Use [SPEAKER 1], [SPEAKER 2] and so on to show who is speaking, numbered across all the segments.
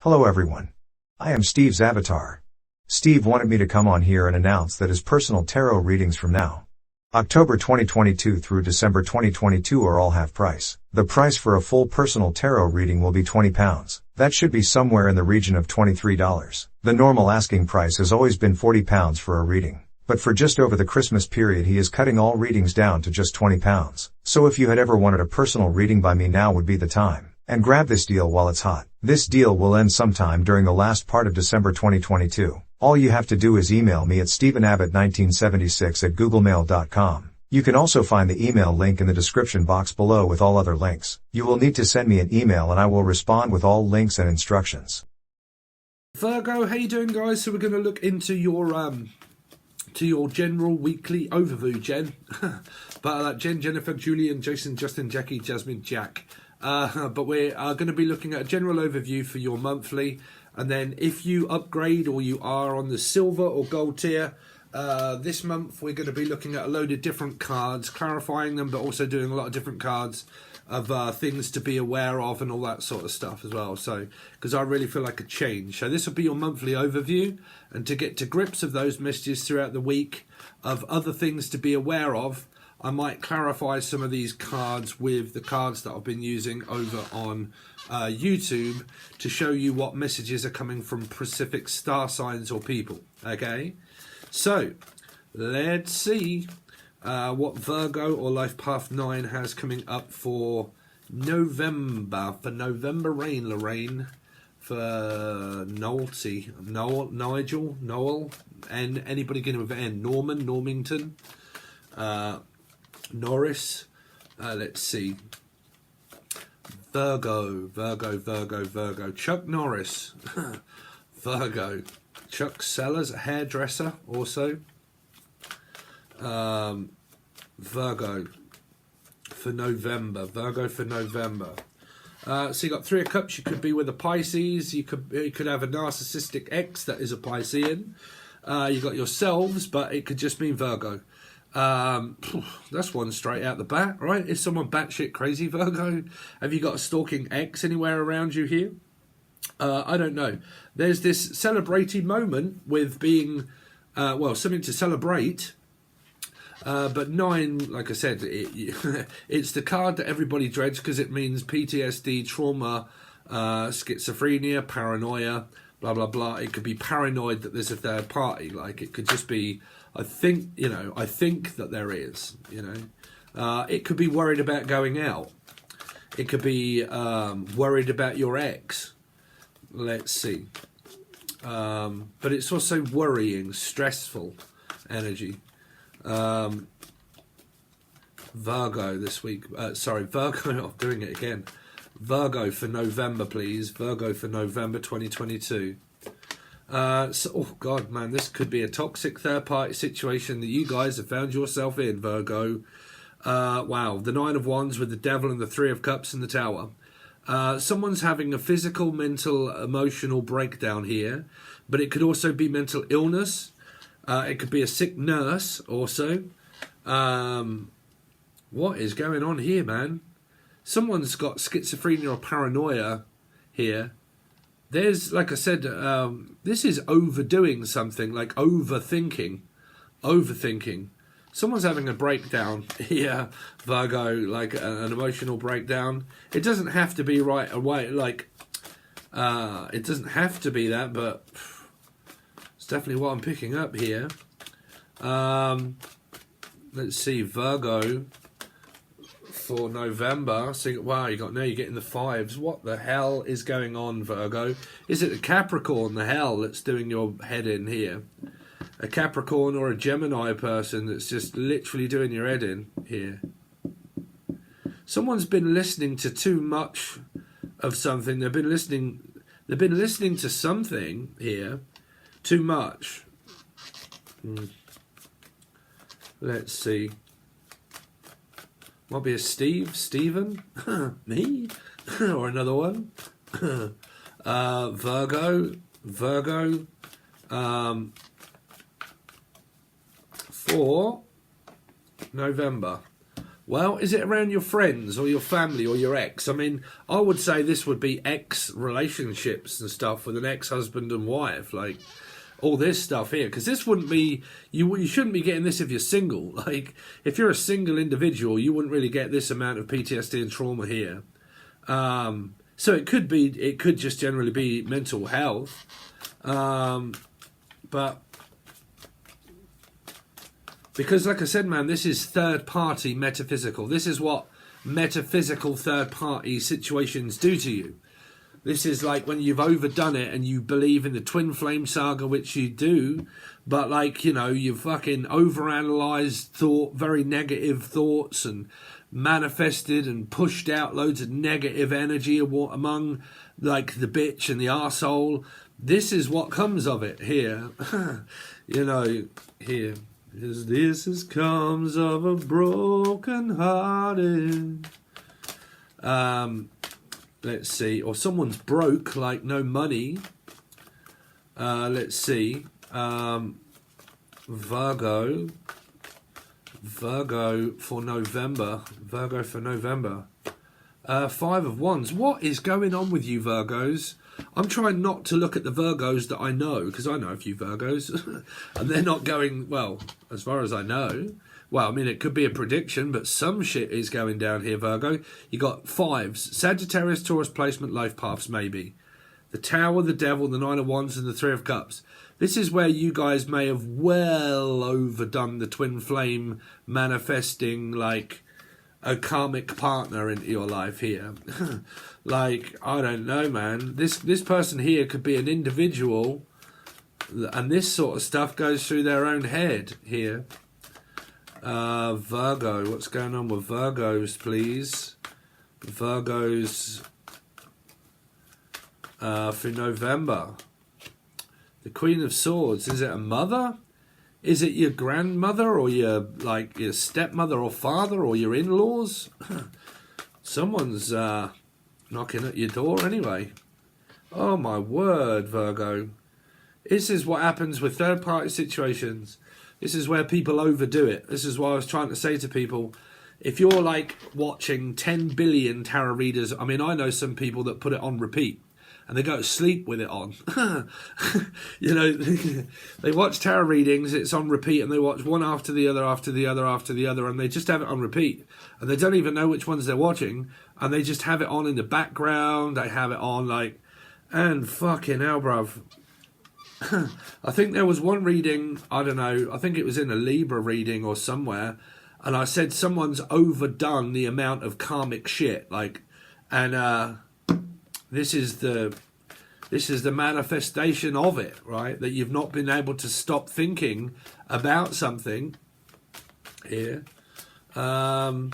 [SPEAKER 1] Hello everyone. I am Steve's avatar. Steve wanted me to come on here and announce that his personal tarot readings from now, October 2022 through December 2022 are all half price. The price for a full personal tarot reading will be £20. That should be somewhere in the region of $23. The normal asking price has always been £40 for a reading. But for just over the Christmas period he is cutting all readings down to just £20. So if you had ever wanted a personal reading by me, now would be the time. And grab this deal while it's hot. This deal will end sometime during the last part of December 2022. All you have to do is email me at stephenabbott1976@googlemail.com. You can also find the email link in the description box below with all other links. You will need to send me an email and I will respond with all links and instructions.
[SPEAKER 2] Virgo, how you doing, guys? So we're going to look into your general weekly overview, Jen. But Jen, Jennifer, Julian, Jason, Justin, Jackie, Jasmine, Jack. But we are going to be looking at a general overview for your monthly, and then if you upgrade or you are on the silver or gold tier, this month we're going to be looking at a load of different cards, clarifying them, but also doing a lot of different cards of things to be aware of and all that sort of stuff as well. So, because I really feel like a change. So this will be your monthly overview, and to get to grips of those messages throughout the week of other things to be aware of, I might clarify some of these cards with the cards that I've been using over on YouTube to show you what messages are coming from specific star signs or people. Okay, so let's see what Virgo or Life Path 9 has coming up for November. For November rain, Lorraine. For Nigel, and anybody beginning with N. Norman, Normington. Norris, let's see, Virgo, Chuck Norris, Virgo, Chuck Sellers, hairdresser, also, Virgo for November, so you got Three of Cups. You could be with a Pisces, you could have a narcissistic ex that is a Piscean, you got yourselves, but it could just mean Virgo. That's one straight out the bat, right? Is someone batshit crazy, Virgo? Have you got a stalking ex anywhere around you here? I don't know. There's this celebrating moment with being, something to celebrate. But 9, like I said, it's the card that everybody dreads because it means PTSD, trauma, schizophrenia, paranoia, blah, blah, blah. It could be paranoid that there's a third party. Like, it could just be, I think that there is, it could be worried about going out. It could be worried about your ex. Let's see. But it's also worrying, stressful energy. Virgo this week. Virgo, I'm doing it again. Virgo for November, please. Virgo for November 2022. Oh God, man, this could be a toxic third-party situation that you guys have found yourself in, Virgo. Wow, the 9 of Wands with the Devil and the 3 of Cups in the Tower. Someone's having a physical, mental, emotional breakdown here, but it could also be mental illness. It could be a sick nurse also. What is going on here, man? Someone's got schizophrenia or paranoia here. There's, like I said, this is overdoing something, like overthinking. Someone's having a breakdown here, Virgo, like an emotional breakdown. It doesn't have to be right away, like, it doesn't have to be that, but it's definitely what I'm picking up here. Let's see, Virgo for November. So, wow, you're getting the 5s. What the hell is going on, Virgo? Is it a Capricorn, the hell, that's doing your head in here? A Capricorn or a Gemini person that's just literally doing your head in here. Someone's been listening to too much of something. They've been listening to something here too much. Let's see. Might be a Stephen, me, or another one. Virgo, for November. Well, is it around your friends or your family or your ex? I mean, I would say this would be ex relationships and stuff with an ex-husband and wife, like all this stuff here. Because this wouldn't be, you shouldn't be getting this if you're single. Like, if you're a single individual, you wouldn't really get this amount of PTSD and trauma here. So it could just generally be mental health. But because, like I said, man, this is third-party metaphysical. This is what metaphysical third-party situations do to you. This is like when you've overdone it and you believe in the twin flame saga, which you do, but like, you know, you fucking overanalyzed very negative thoughts and manifested and pushed out loads of negative energy among like the bitch and the arsehole. This is what comes of it here. You know, here. This comes of a broken hearted. Let's see. Or someone's broke, like no money. Let's see. Virgo for November. Virgo for November. Five of Wands. What is going on with you, Virgos? I'm trying not to look at the Virgos that I know, because I know a few Virgos, and they're not going well, as far as I know. Well, I mean, it could be a prediction, but some shit is going down here, Virgo. You got fives. Sagittarius, Taurus placement, life paths, maybe. The Tower, the Devil, the Nine of Wands, and the Three of Cups. This is where you guys may have well overdone the twin flame manifesting, like, a karmic partner into your life here. Like, I don't know, man. This person here could be an individual, and this sort of stuff goes through their own head here. Virgo, what's going on with Virgos, please? Virgos for November. The Queen of Swords. Is it a mother? Is it your grandmother or your stepmother or father or your in-laws? Someone's knocking at your door anyway. Oh my word, Virgo. This is what happens with third-party situations. This is where people overdo it. This is what I was trying to say to people. If you're like watching 10 billion tarot readers, I mean, I know some people that put it on repeat. And they go to sleep with it on. You know, they watch tarot readings, it's on repeat, and they watch one after the other, after the other, after the other, and they just have it on repeat. And they don't even know which ones they're watching, and they just have it on in the background, they have it on, like, and fucking hell, bruv. I think there was one reading, I don't know, I think it was in a Libra reading or somewhere, and I said someone's overdone the amount of karmic shit, like, and, This is the manifestation of it, right? That you've not been able to stop thinking about something here. Virgo.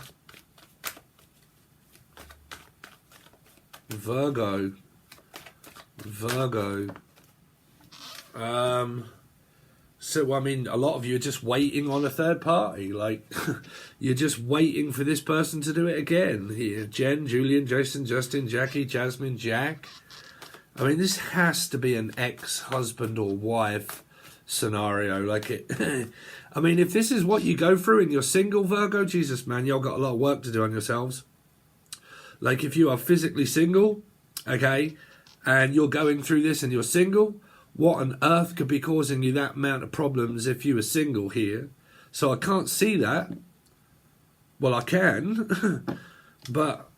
[SPEAKER 2] So, I mean, a lot of you are just waiting on a third party. Like, you're just waiting for this person to do it again. Here, Jen, Julian, Jason, Justin, Jackie, Jasmine, Jack. I mean, this has to be an ex-husband or wife scenario. Like it. I mean, if this is what you go through and you're single, Virgo, Jesus, man, y'all got a lot of work to do on yourselves. Like, if you are physically single, okay, and you're going through this and you're single, what on earth could be causing you that amount of problems if you were single here? So I can't see that. Well, I can, but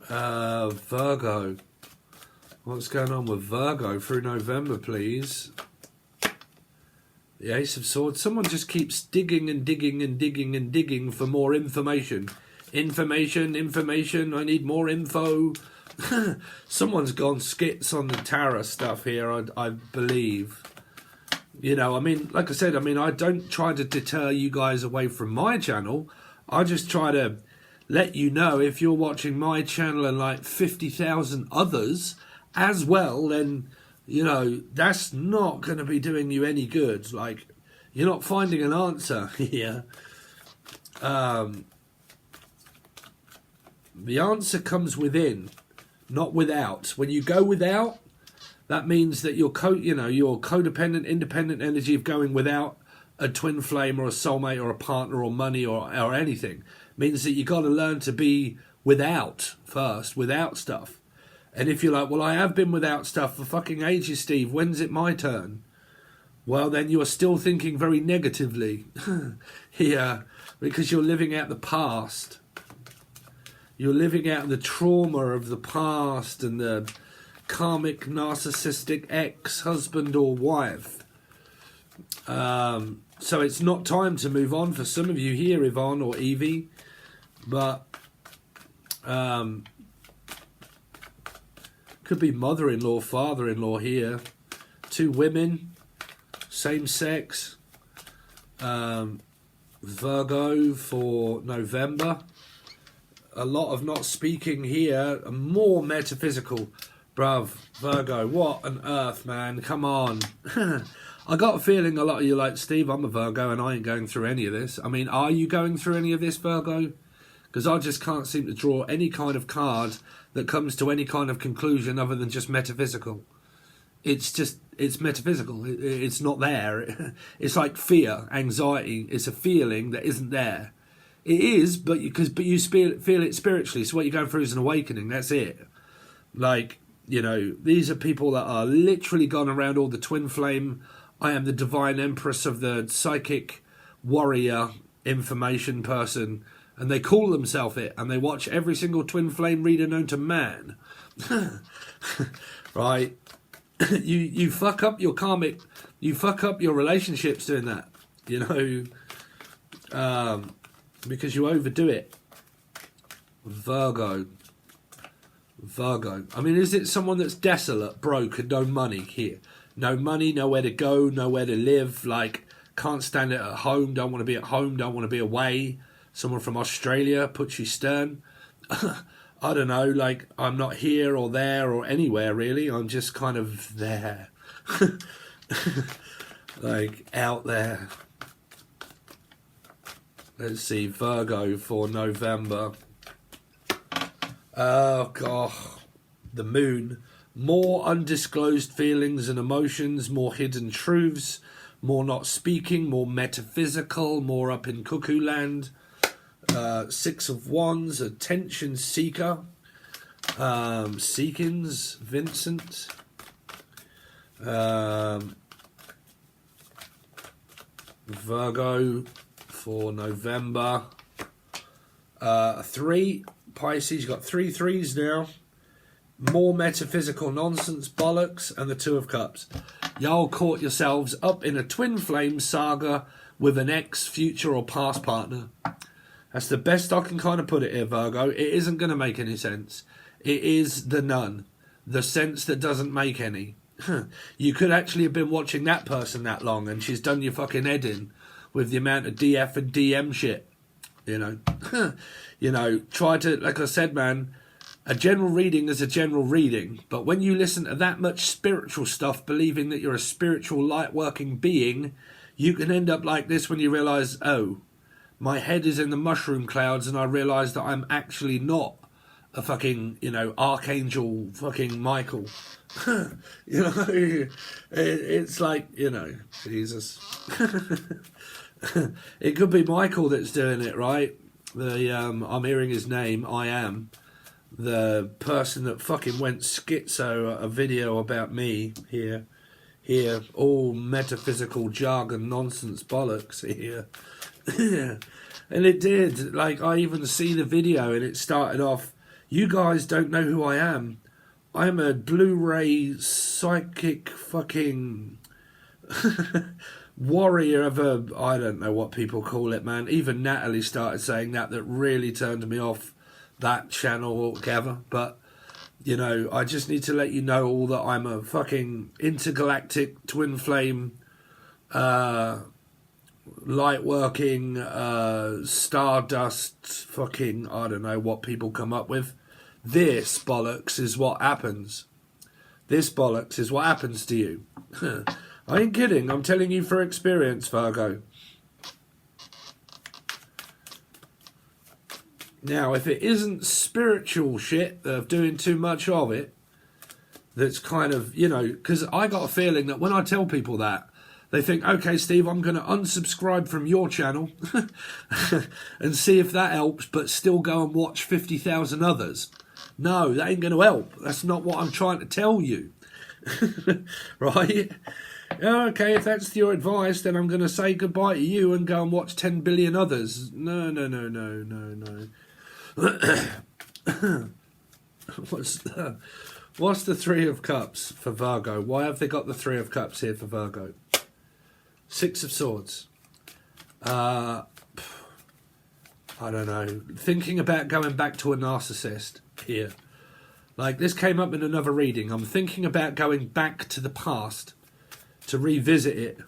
[SPEAKER 2] Virgo. What's going on with Virgo through November, please? The Ace of Swords. Someone just keeps digging and digging and digging and digging for more information. Information, I need more info. Someone's gone skits on the tarot stuff here, I believe. You know, I mean, like I said, I mean, I don't try to deter you guys away from my channel. I just try to let you know if you're watching my channel and like 50,000 others as well, then, you know, that's not going to be doing you any good. Like, you're not finding an answer here. The answer comes within, not without. When you go without, that means that your codependent, independent energy of going without a twin flame or a soulmate or a partner or money or anything. It means that you got to learn to be without first, without stuff. And if you're like, well, I have been without stuff for fucking ages, Steve, when's it my turn? Well, then you are still thinking very negatively here, because you're living out the past. You're living out the trauma of the past and the karmic narcissistic ex-husband or wife. So it's not time to move on for some of you here, Yvonne or Evie. But could be mother-in-law, father-in-law here. 2 women, same sex. Virgo for November. A lot of not speaking here. More metaphysical. Bruv, Virgo, what on earth, man? Come on. I got a feeling a lot of you like, Steve, I'm a Virgo and I ain't going through any of this. I mean, are you going through any of this, Virgo? Because I just can't seem to draw any kind of card that comes to any kind of conclusion other than just metaphysical. It's metaphysical. It's not there. It's like fear, anxiety. It's a feeling that isn't there. It is, but you feel it spiritually. So what you're going through is an awakening. That's it. Like, you know, these are people that are literally gone around all the twin flame. I am the divine empress of the psychic warrior information person. And they call themselves it, and they watch every single twin flame reader known to man. Right? You fuck up your karmic, you fuck up your relationships doing that, you know, because you overdo it. Virgo. I mean, is it someone that's desolate, broke, and no money here? No money, nowhere to go, nowhere to live, like, can't stand it at home, don't want to be at home, don't want to be away. Someone from Australia, Putchy Stern. I don't know, like, I'm not here or there or anywhere, really. I'm just kind of there. Like, out there. Let's see, Virgo for November. Oh, God. The moon. More undisclosed feelings and emotions, more hidden truths, more not speaking, more metaphysical, more up in cuckoo land. 6 of Wands, attention seeker. Seekins, Vincent. Virgo for November. 3, Pisces, you've got 3 threes now. More metaphysical nonsense, bollocks, and the 2 of Cups. Y'all caught yourselves up in a twin flame saga with an ex, future, or past partner. That's the best I can kind of put it here, Virgo. It isn't going to make any sense. It is the none. The sense that doesn't make any. You could actually have been watching that person that long and she's done your fucking head in with the amount of DF and DM shit. You know? You know, try to, like I said, man, a general reading is a general reading. But when you listen to that much spiritual stuff, believing that you're a spiritual light-working being, you can end up like this when you realise, oh, my head is in the mushroom clouds and I realise that I'm actually not a fucking, you know, Archangel fucking Michael. You know, it's like, you know, Jesus. It could be Michael that's doing it, right? I'm hearing his name, I am. The person that fucking went schizo at a video about me here, all metaphysical jargon nonsense bollocks here. Yeah. And it did. Like, I even see the video and it started off, you guys don't know who I am. I'm a Blu-ray psychic fucking warrior of a, I don't know what people call it, man. Even Natalie started saying that really turned me off that channel altogether. But, you know, I just need to let you know all that I'm a fucking intergalactic twin flame light working stardust fucking, I don't know what people come up with. This bollocks is what happens. This bollocks is what happens to you. I ain't kidding, I'm telling you for experience, Virgo. Now, if it isn't spiritual shit of doing too much of it, that's kind of, you know, because I got a feeling that when I tell people that They think, okay, Steve, I'm going to unsubscribe from your channel and see if that helps, but still go and watch 50,000 others. No, that ain't going to help. That's not what I'm trying to tell you. Right? Okay, if that's your advice, then I'm going to say goodbye to you and go and watch 10 billion others. No. What's the Three of Cups for Virgo? Why have they got the Three of Cups here for Virgo? Six of Swords. I don't know. Thinking about going back to a narcissist here. Like, this came up in another reading. I'm thinking about going back to the past to revisit it.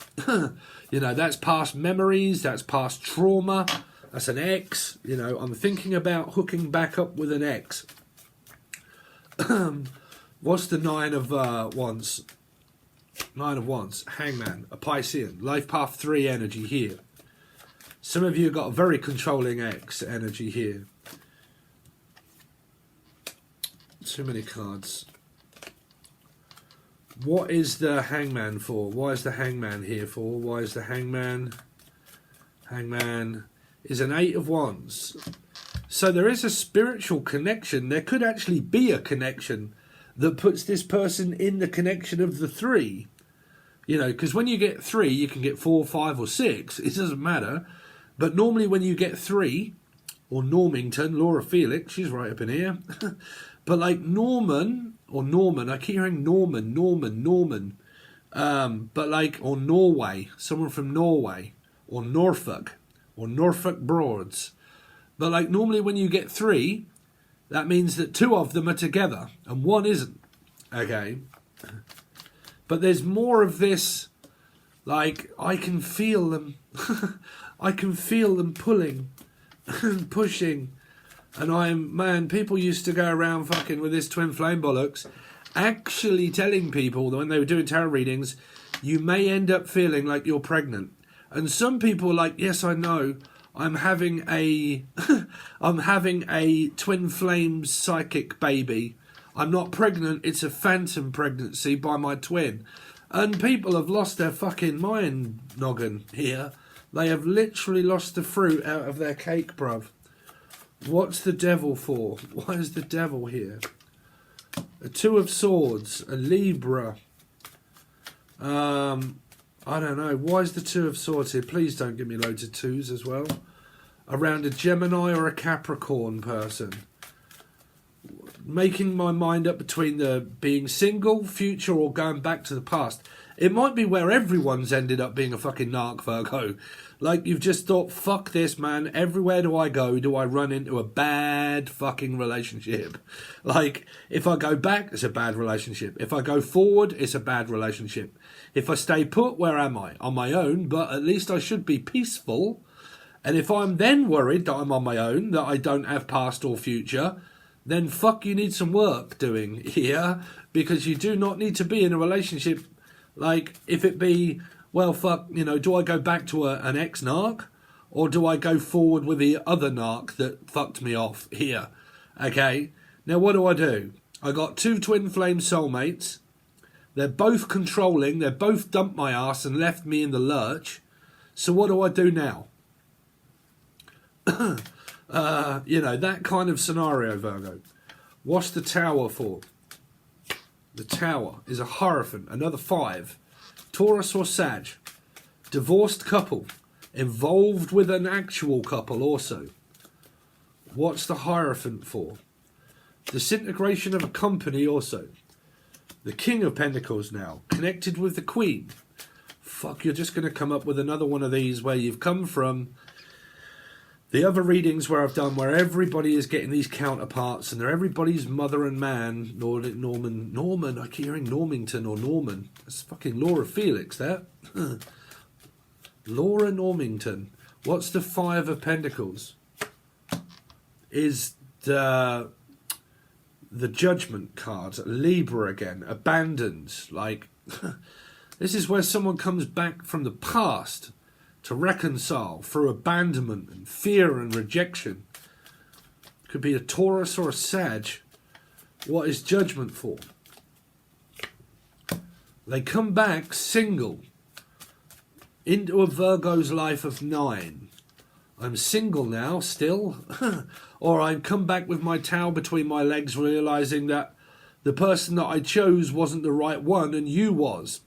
[SPEAKER 2] You know, that's past memories, that's past trauma, that's an ex. You know, I'm thinking about hooking back up with an ex. What's the Nine of Wands? Nine of Wands, Hangman, a Piscean, Life Path 3 energy here. Some of you got a very controlling ex energy here. Too many cards. What is the Hangman for? Why is the Hangman here for? Why is the Hangman? Hangman is an Eight of Wands. So there is a spiritual connection. There could actually be a connection that puts this person in the connection of the three. You know, because when you get three, you can get 4, 5 or 6. It doesn't matter. But normally when you get three, or Normington, Laura Felix, she's right up in here. But like Norman, I keep hearing Norman. But like, or Norway, someone from Norway, or Norfolk Broads. But like normally when you get three, that means that 2 of them are together and 1 isn't. Okay. But there's more of this, like, I can feel them. I can feel them pulling and pushing. And man, people used to go around fucking with this twin flame bollocks, actually telling people that when they were doing tarot readings, you may end up feeling like you're pregnant. And some people are like, yes, I know, I'm having a twin flame psychic baby. I'm not pregnant, it's a phantom pregnancy by my twin. And people have lost their fucking mind noggin here. They have literally lost the fruit out of their cake, bruv. What's the devil for? Why is the devil here? A Two of Swords, a Libra. I don't know. Why is the Two of Swords here? Please don't give me loads of twos as well. Around a Gemini or a Capricorn person. Making my mind up between the being single, future, or going back to the past. It might be where everyone's ended up being a fucking narc, Virgo. Like, you've just thought, fuck this, man. Everywhere do I go, do I run into a bad fucking relationship? Like, if I go back, it's a bad relationship. If I go forward, it's a bad relationship. If I stay put, where am I? On my own, but at least I should be peaceful. And if I'm then worried that I'm on my own, that I don't have past or future, then fuck, you need some work doing here, because you do not need to be in a relationship. Like, if it be, well, fuck, you know, do I go back to an ex-narc, or do I go forward with the other narc that fucked me off here? Okay, now what do? I got 2 twin flame soulmates. They're both controlling, they're both dumped my ass and left me in the lurch. So what do I do now? You know, that kind of scenario, Virgo. What's the Tower for? The Tower is a Hierophant, another 5. Taurus or Sag. Divorced couple. Involved with an actual couple also. What's the Hierophant for? Disintegration of a company also. The King of Pentacles now. Connected with the Queen. Fuck, you're just going to come up with another one of these where you've come from the other readings where I've done, where everybody is getting these counterparts and they're everybody's mother and man. Norman, I keep hearing Normington or Norman. That's fucking Laura Felix, that. Laura Normington. What's the 5 of Pentacles? Is the Judgment card. Libra again. Abandoned. Like, this is where someone comes back from the past to reconcile through abandonment and fear and rejection. Could be a Taurus or a Sag. What is Judgment for? They come back single. into a Virgo's life of 9. I'm single now, still. Or I've come back with my tail between my legs, realising that the person that I chose wasn't the right one and you was.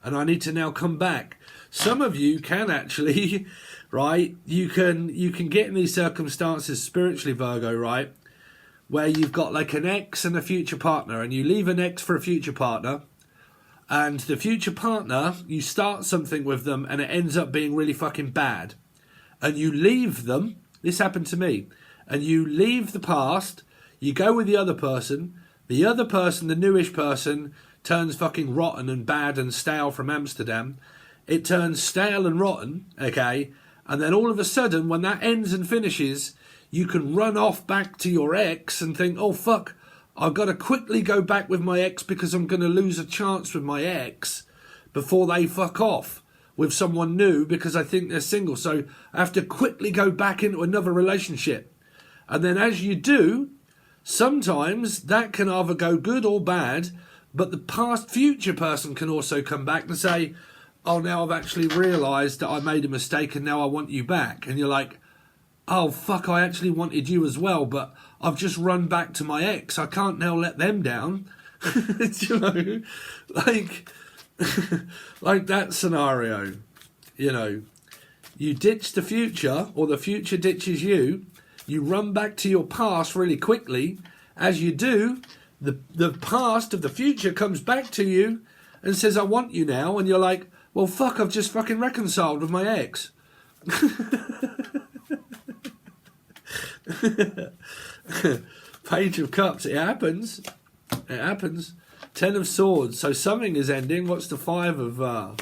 [SPEAKER 2] And I need to now come back. Some of you can actually, right, you can get in these circumstances spiritually, Virgo, right, where you've got like an ex and a future partner, and you leave an ex for a future partner, and the future partner, you start something with them and it ends up being really fucking bad. And you leave them, this happened to me, and you leave the past, you go with the other person, the newish person, turns fucking rotten and bad and stale from Amsterdam. It turns stale and rotten, okay? And then all of a sudden, when that ends and finishes, you can run off back to your ex and think, oh fuck, I've got to quickly go back with my ex because I'm going to lose a chance with my ex before they fuck off with someone new because I think they're single. So I have to quickly go back into another relationship. And then as you do, sometimes that can either go good or bad, but the past future person can also come back and say, oh, now I've actually realised that I made a mistake and now I want you back. And you're like, oh, fuck, I actually wanted you as well, but I've just run back to my ex. I can't now let them down. You know, like, like that scenario. You know, you ditch the future or the future ditches you. You run back to your past really quickly. As you do, the past of the future comes back to you and says, I want you now. And you're like, well, fuck, I've just fucking reconciled with my ex. Page of Cups, it happens. It happens. 10 of Swords, so something is ending. What's the 5 of...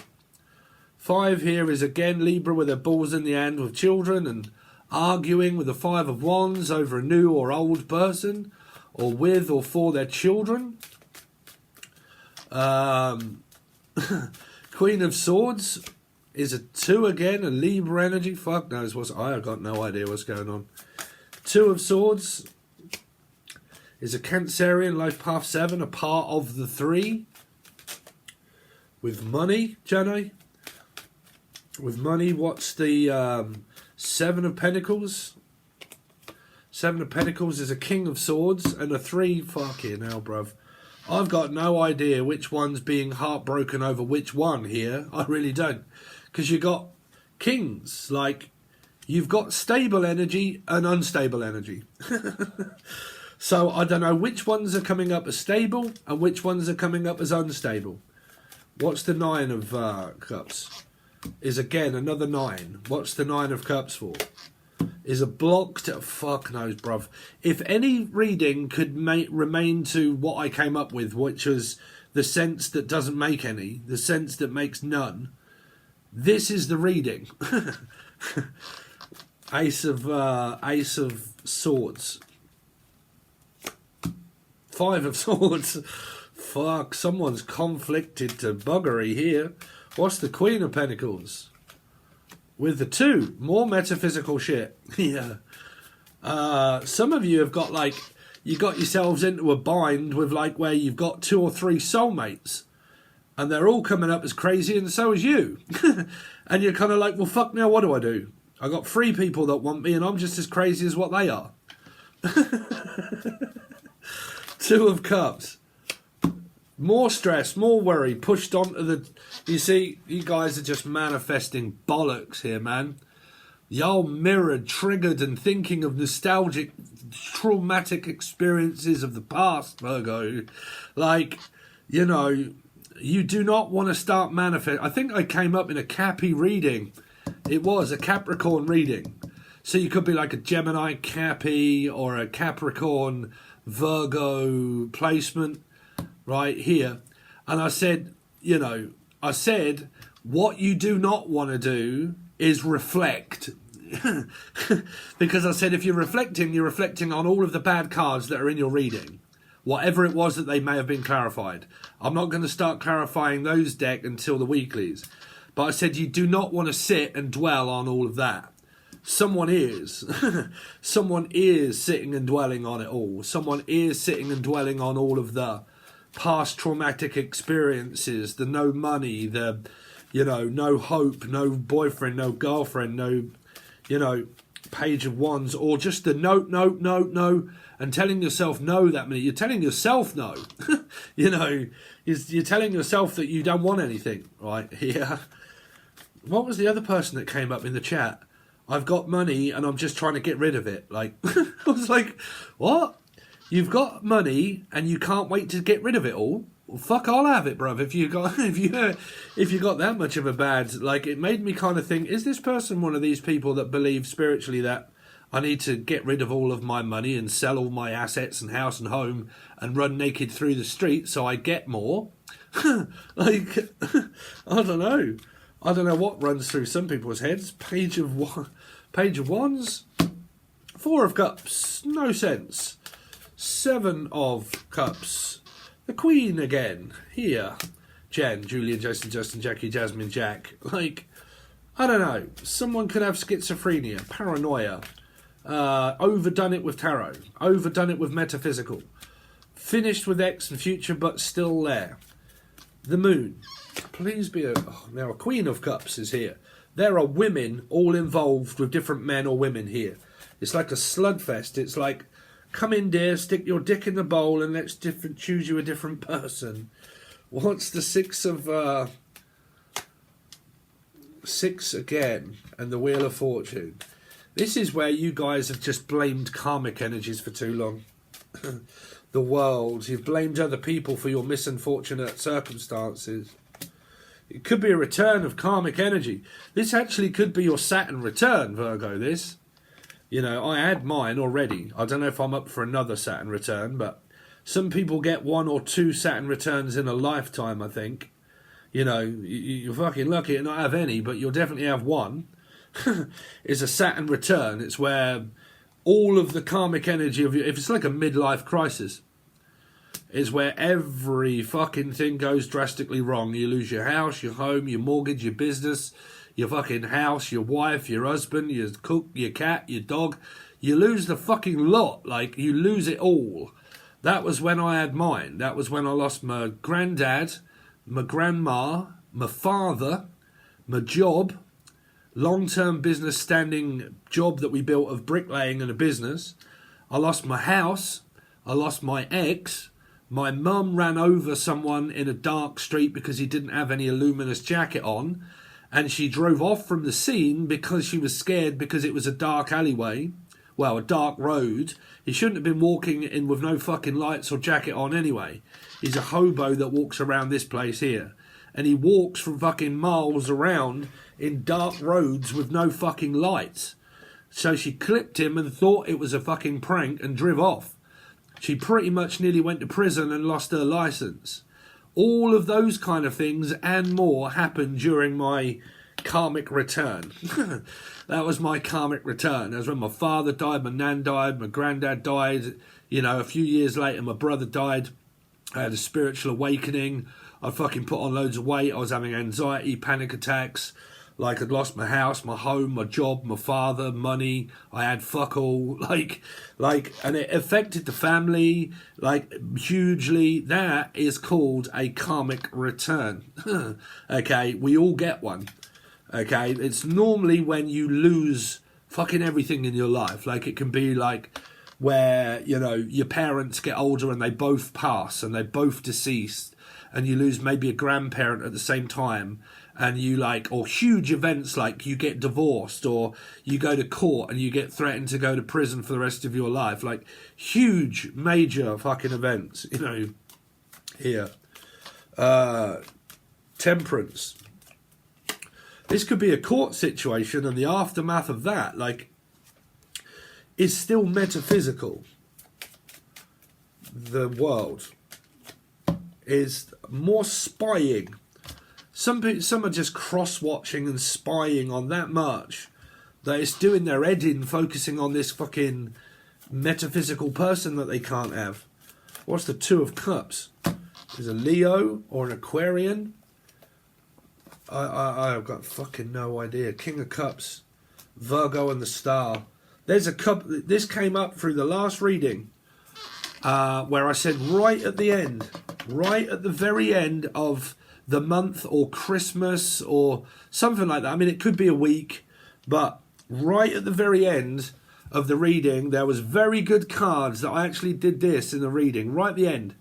[SPEAKER 2] 5 here is again Libra with their balls in the hand with children and arguing with the 5 of Wands over a new or old person or with or for their children. Queen of Swords is a 2 again, a Libra energy. Fuck knows what's... I got no idea what's going on. 2 of Swords is a Cancerian, life path 7, a part of the 3. With money, Jenny. With money, what's the 7 of Pentacles? 7 of Pentacles is a King of Swords and a 3. Fucking hell, bruv. I've got no idea which one's being heartbroken over which one here. I really don't. Because you got kings, like... You've got stable energy and unstable energy. So I don't know which ones are coming up as stable and which ones are coming up as unstable. What's the 9 of Cups? Is again another 9. What's the 9 of Cups for? Is a blocked... Fuck knows, bruv. If any reading could remain to what I came up with, which was the sense that doesn't make any, the sense that makes none, this is the reading. Ace of Swords. 5 of Swords. Fuck, someone's conflicted to buggery here. What's the Queen of Pentacles? With the 2. More metaphysical shit. Yeah. Some of you have got like... You got yourselves into a bind with like where you've got 2 or 3 soulmates. And they're all coming up as crazy and so is you. And you're kind of like, well, fuck now, what do I do? I got 3 people that want me and I'm just as crazy as what they are. 2 of Cups. More stress, more worry, pushed onto the... You see, you guys are just manifesting bollocks here, man. Y'all mirrored, triggered and thinking of nostalgic, traumatic experiences of the past, Virgo. Like, you know, you do not want to start manifest. I think I came up in a Cappy reading. It was a Capricorn reading. So you could be like a Gemini Cappy or a Capricorn Virgo placement right here. And I said, you know, what you do not want to do is reflect. Because I said if you're reflecting on all of the bad cards that are in your reading. Whatever it was that they may have been clarified. I'm not going to start clarifying those deck until the weeklies. But I said you do not want to sit and dwell on all of that. Someone is. Someone is sitting and dwelling on it all. Someone is sitting and dwelling on all of the past traumatic experiences, the no money, the no hope, no boyfriend, no girlfriend, no, Page of Wands, or just the no, and telling yourself no that many. You're telling yourself no. You're telling yourself that you don't want anything, right? Yeah. What was the other person that came up in the chat? I've got money and I'm just trying to get rid of it. Like, I was like, what? You've got money and you can't wait to get rid of it all? Well, fuck, I'll have it, bruv. If you got that much of a bad, like, it made me kind of think: is this person one of these people that believe spiritually that I need to get rid of all of my money and sell all my assets and house and home and run naked through the street so I get more? Like, I don't know. I don't know what runs through some people's heads. Page of Wands, Four of Cups, no sense. Seven of Cups. The Queen again, here. Jen, Julian, Jason, Justin, Jackie, Jasmine, Jack. Like, I don't know. Someone could have schizophrenia, paranoia. Overdone it with tarot. Overdone it with metaphysical. Finished with X and future, but still there. The Moon. Please be now a Queen of Cups is here. There are women all involved with different men or women here. It's like a slugfest. It's like, come in, dear, stick your dick in the bowl and let's choose you a different person. What's the Six again? And the Wheel of Fortune. This is where you guys have just blamed karmic energies for too long. The world. You've blamed other people for your misunfortunate circumstances. It could be a return of karmic energy. This actually could be your Saturn return, Virgo, this. I had mine already. I don't know if I'm up for another Saturn return, but some people get 1 or 2 Saturn returns in a lifetime, I think. You're fucking lucky to not have any, but you'll definitely have one. It's a Saturn return. It's where all of the karmic energy of you, if it's like a midlife crisis, is where every fucking thing goes drastically wrong. You lose your house, your home, your mortgage, your business, your fucking house, your wife, your husband, your cook, your cat, your dog. You lose the fucking lot. Like, you lose it all. That was when I had mine. That was when I lost my granddad, my grandma, my father, my job, long-term business standing job that we built of bricklaying and a business. I lost my house. I lost my ex. My mum ran over someone in a dark street because he didn't have any luminous jacket on. And she drove off from the scene because she was scared because it was a dark alleyway. Well, a dark road. He shouldn't have been walking in with no fucking lights or jacket on anyway. He's a hobo that walks around this place here. And he walks from fucking miles around in dark roads with no fucking lights. So she clipped him and thought it was a fucking prank and drove off. She pretty much nearly went to prison and lost her license. All of those kind of things and more happened during my karmic return. That was my karmic return. That was when my father died, my nan died, my granddad died. A few years later, my brother died. I had a spiritual awakening. I fucking put on loads of weight. I was having anxiety, panic attacks. Like, I'd lost my house, my home, my job, my father, money. I had fuck all. And it affected the family, hugely. That is called a karmic return. Okay, we all get one. Okay, it's normally when you lose fucking everything in your life. Like, it can be like where, your parents get older and they both pass and they're both deceased. And you lose maybe a grandparent at the same time. And you or huge events like you get divorced or you go to court and you get threatened to go to prison for the rest of your life. Like, huge, major fucking events, here. Temperance. This could be a court situation, and the aftermath of that, is still metaphysical. The world is more spying. Some are just cross-watching and spying on that much that it's doing their head in, focusing on this fucking metaphysical person that they can't have. What's the Two of Cups? Is a Leo or an Aquarian? I've got fucking no idea. King of Cups, Virgo and the Star. There's a cup. This came up through the last reading where I said right at the end, right at the very end of the month or Christmas or something like that. I mean, it could be a week, but right at the very end of the reading, there was very good cards that I actually did this in the reading, right at the end.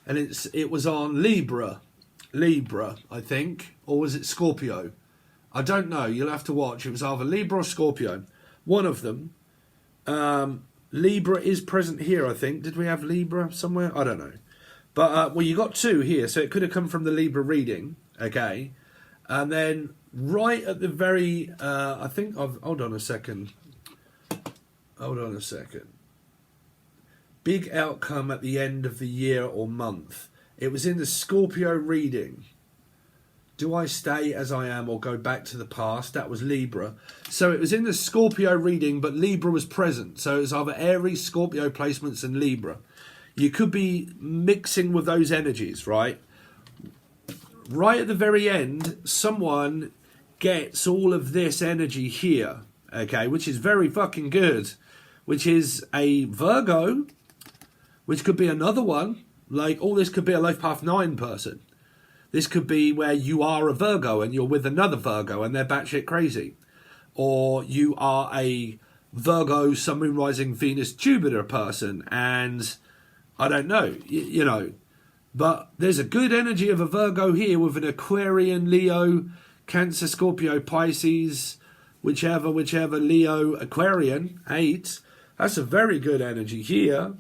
[SPEAKER 2] And it was on Libra, I think, or was it Scorpio? I don't know. You'll have to watch. It was either Libra or Scorpio. One of them. Libra is present here, I think. Did we have Libra somewhere? I don't know. But, well, you got two here, so it could have come from the Libra reading, okay? And then right at the very, I think, hold on a second. Big outcome at the end of the year or month. It was in the Scorpio reading. Do I stay as I am or go back to the past? That was Libra. So it was in the Scorpio reading, but Libra was present. So it was either Aries, Scorpio placements and Libra. You could be mixing with those energies, right? Right at the very end, someone gets all of this energy here, okay, which is very fucking good, which is a Virgo, which could be another one. Like, all this could be a Life Path 9 person. This could be where you are a Virgo and you're with another Virgo and they're batshit crazy. Or you are a Virgo, Sun, Moon, Rising, Venus, Jupiter person and I don't know, you know. But there's a good energy of a Virgo here with an Aquarian, Leo, Cancer, Scorpio, Pisces, whichever, Leo, Aquarian, 8. That's a very good energy here,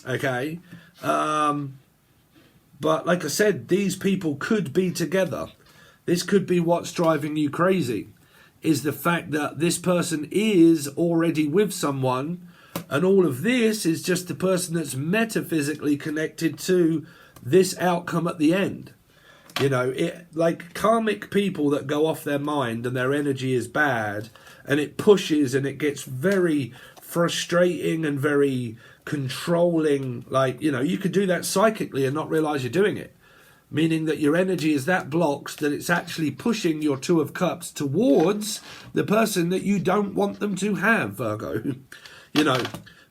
[SPEAKER 2] okay. But like I said, these people could be together. This could be what's driving you crazy, is the fact that this person is already with someone, and all of this is just the person that's metaphysically connected to this outcome at the end. You know, like karmic people that go off their mind and their energy is bad, and it pushes and it gets very frustrating and very controlling. Like, you know, you could do that psychically and not realize you're doing it, meaning that your energy is that blocked that it's actually pushing your Two of Cups towards the person that you don't want them to have, Virgo. You know,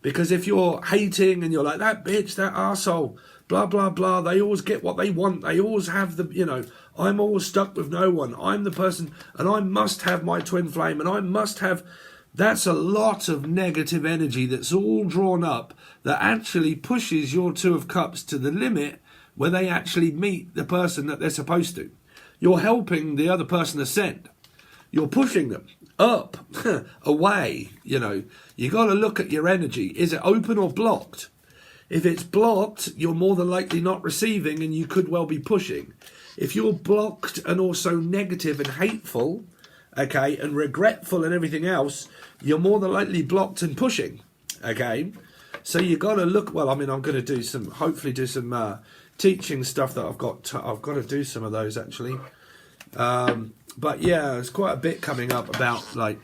[SPEAKER 2] because if you're hating and you're like, that bitch, that arsehole, blah blah blah, they always get what they want, they always have the, you know, I'm always stuck with no one, I'm the person and I must have my twin flame and I must have. That's a lot of negative energy that's all drawn up that actually pushes your Two of Cups to the limit where they actually meet the person that they're supposed to. You're helping the other person ascend. You're pushing them up, away, you know. You got to look at your energy. Is it open or blocked? If it's blocked, you're more than likely not receiving and you could well be pushing. If you're blocked and also negative and hateful, okay, and regretful and everything else, you're more than likely blocked and pushing, okay? So you got to look, well, I mean, I'm going to do some, hopefully do some teaching stuff that I've got to do some of those actually. But yeah, there's quite a bit coming up about like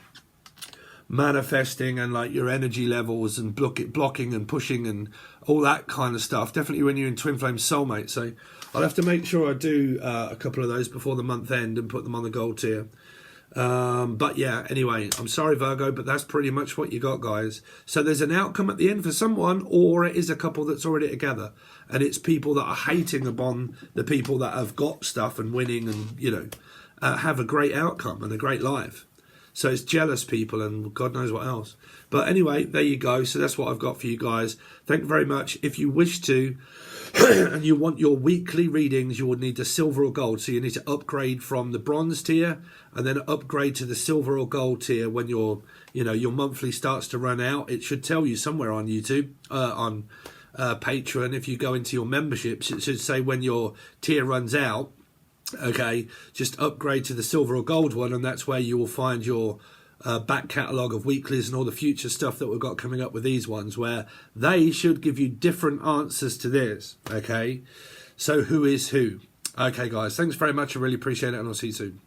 [SPEAKER 2] manifesting and like your energy levels and blocking and pushing and all that kind of stuff. Definitely when you're in Twin Flame Soulmate. So I'll have to make sure I do a couple of those before the month end and put them on the gold tier. But yeah, anyway, I'm sorry Virgo, but that's pretty much what you got, guys. So there's an outcome at the end for someone, or it is a couple that's already together, and it's people that are hating upon the people that have got stuff and winning and, you know, have a great outcome and a great life. So it's jealous people and God knows what else. But anyway, there you go. So that's what I've got for you guys. Thank you very much. If you wish to and you want your weekly readings, you would need the silver or gold. So you need to upgrade from the bronze tier and then upgrade to the silver or gold tier when your monthly starts to run out. It should tell you somewhere on YouTube, on Patreon. If you go into your memberships, it should say when your tier runs out. Okay, just upgrade to the silver or gold one, and that's where you will find your back catalogue of weeklies and all the future stuff that we've got coming up with these ones, where they should give you different answers to this. Okay, so who is who? Okay, guys, thanks very much. I really appreciate it, and I'll see you soon.